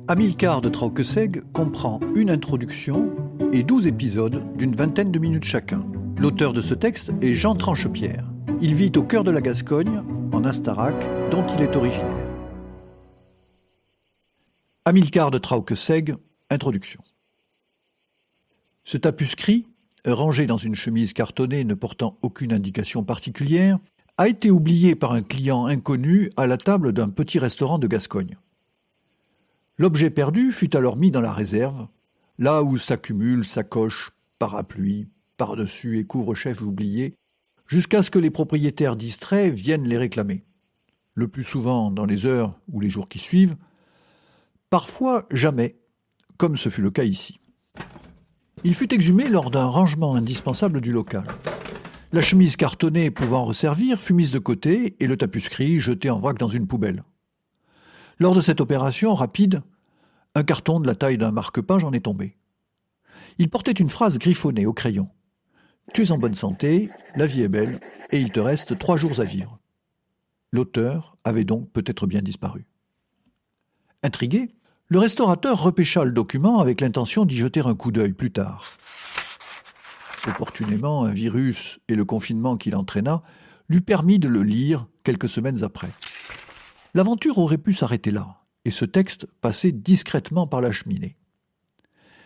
Amilcar de Trauqueseg comprend une introduction et 12 épisodes d'une vingtaine de minutes chacun. L'auteur de ce texte est Jean Tranchepierre. Il vit au cœur de la Gascogne, en Astarac, dont il est originaire. Amilcar de Trauqueseg, introduction. Ce tapuscrit, rangé dans une chemise cartonnée ne portant aucune indication particulière, a été oublié par un client inconnu à la table d'un petit restaurant de Gascogne. L'objet perdu fut alors mis dans la réserve, là où s'accumulent sacoches, parapluies, pardessus et couvre-chefs oubliés, jusqu'à ce que les propriétaires distraits viennent les réclamer. Le plus souvent dans les heures ou les jours qui suivent, parfois jamais, comme ce fut le cas ici. Il fut exhumé lors d'un rangement indispensable du local. La chemise cartonnée pouvant resservir fut mise de côté et le tapuscrit jeté en vrac dans une poubelle. Lors de cette opération rapide, un carton de la taille d'un marque-page en est tombé. Il portait une phrase griffonnée au crayon. « Tu es en bonne santé, la vie est belle, et il te reste 3 jours à vivre. » L'auteur avait donc peut-être bien disparu. Intrigué, le restaurateur repêcha le document avec l'intention d'y jeter un coup d'œil plus tard. Opportunément, un virus et le confinement qu'il entraîna lui permit de le lire quelques semaines après. L'aventure aurait pu s'arrêter là, et ce texte passer discrètement par la cheminée.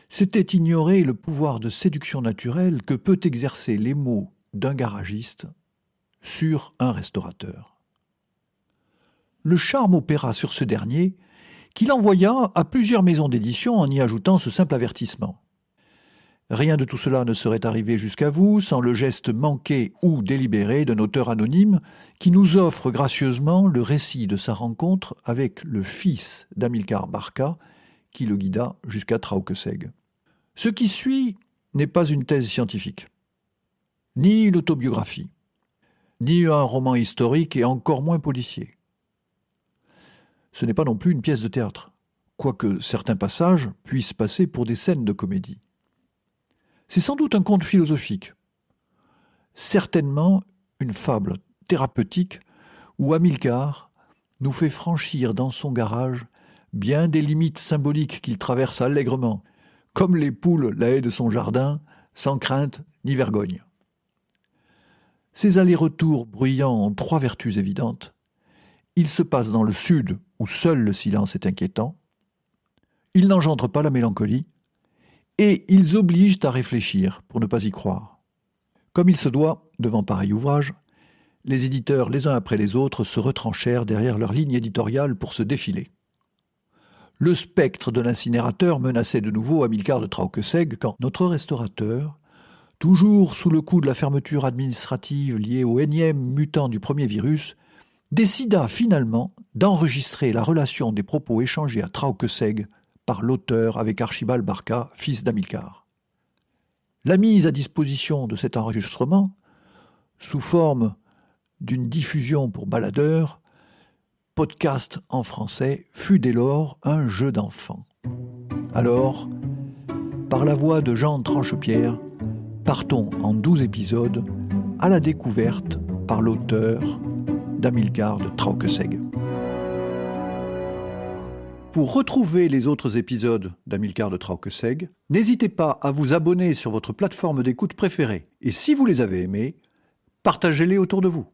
C'était ignorer le pouvoir de séduction naturelle que peut exercer les mots d'un garagiste sur un restaurateur. Le charme opéra sur ce dernier, qu'il envoya à plusieurs maisons d'édition en y ajoutant ce simple avertissement. Rien de tout cela ne serait arrivé jusqu'à vous sans le geste manqué ou délibéré d'un auteur anonyme qui nous offre gracieusement le récit de sa rencontre avec le fils d'Amilcar Barca qui le guida jusqu'à Trauqueseg. Ce qui suit n'est pas une thèse scientifique, ni l'autobiographie, ni un roman historique et encore moins policier. Ce n'est pas non plus une pièce de théâtre, quoique certains passages puissent passer pour des scènes de comédie. C'est sans doute un conte philosophique, certainement une fable thérapeutique où Amilcar nous fait franchir dans son garage bien des limites symboliques qu'il traverse allègrement, comme les poules la haie de son jardin, sans crainte ni vergogne. Ces allers-retours bruyants ont 3 vertus évidentes. Ils se passent dans le sud, où seul le silence est inquiétant. Ils n'engendrent pas la mélancolie. Et ils obligent à réfléchir pour ne pas y croire. Comme il se doit, devant pareil ouvrage, les éditeurs, les uns après les autres, se retranchèrent derrière leur ligne éditoriale pour se défiler. Le spectre de l'incinérateur menaçait de nouveau Amilcar de Trauqueseg quand notre restaurateur, toujours sous le coup de la fermeture administrative liée au énième mutant du premier virus, décida finalement d'enregistrer la relation des propos échangés à Trauqueseg par l'auteur avec Archibald Barca, fils d'Amilcar. La mise à disposition de cet enregistrement, sous forme d'une diffusion pour baladeurs, podcast en français, fut dès lors un jeu d'enfant. Alors, par la voix de Jean Tranchepierre, partons en 12 épisodes à la découverte par l'auteur d'Amilcar de Trauqueseg. Pour retrouver les autres épisodes d'Amilcar de Trauqueseg, n'hésitez pas à vous abonner sur votre plateforme d'écoute préférée. Et si vous les avez aimés, partagez-les autour de vous.